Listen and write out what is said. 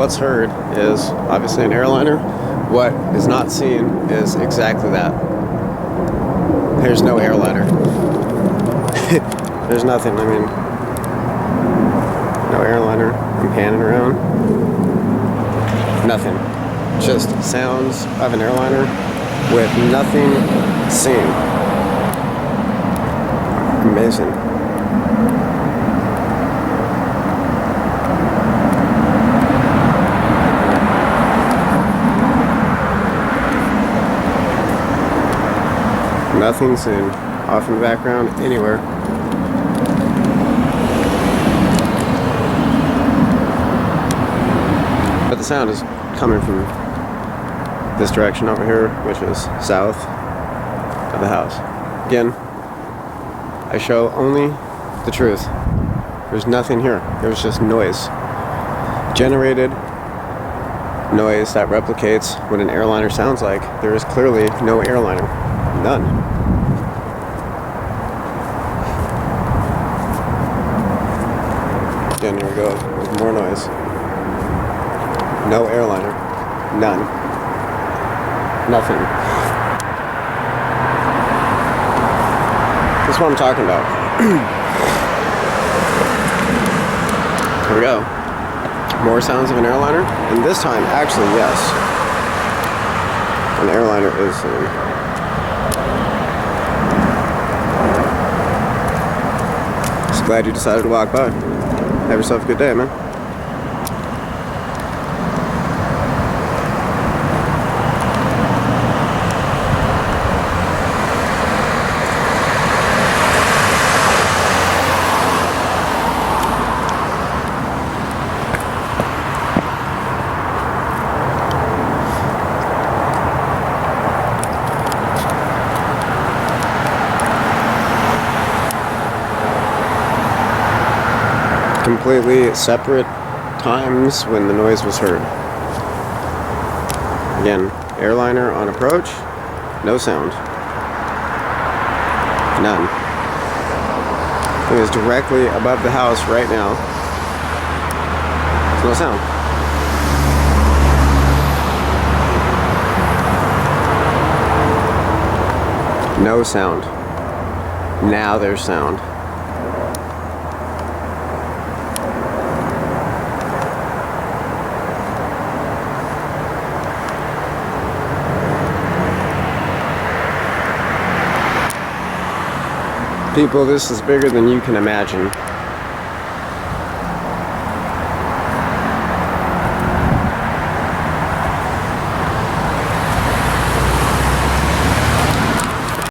what's heard is obviously an airliner. What is not seen is exactly that. There's no airliner. There's nothing. I mean, no airliner. I'm panning around. Nothing. Just sounds of an airliner with nothing seen. Amazing. Nothing seen. Off in the background, anywhere. But the sound is coming from this direction over here, which is south of the house. Again, I show only the truth. There's nothing here. There's just noise. Generated noise that replicates what an airliner sounds like. There is clearly no airliner. None. Again, here we go with more noise. No airliner. None. Nothing. That's what I'm talking about. Here we go. More sounds of an airliner. And this time, actually, yes. An airliner is seen. Just glad you decided to walk by. Have yourself a good day, man. Completely separate times when the noise was heard. Again, airliner on approach, no sound. None. It is directly above the house right now. There's no sound. No sound. Now there's sound. People, this is bigger than you can imagine.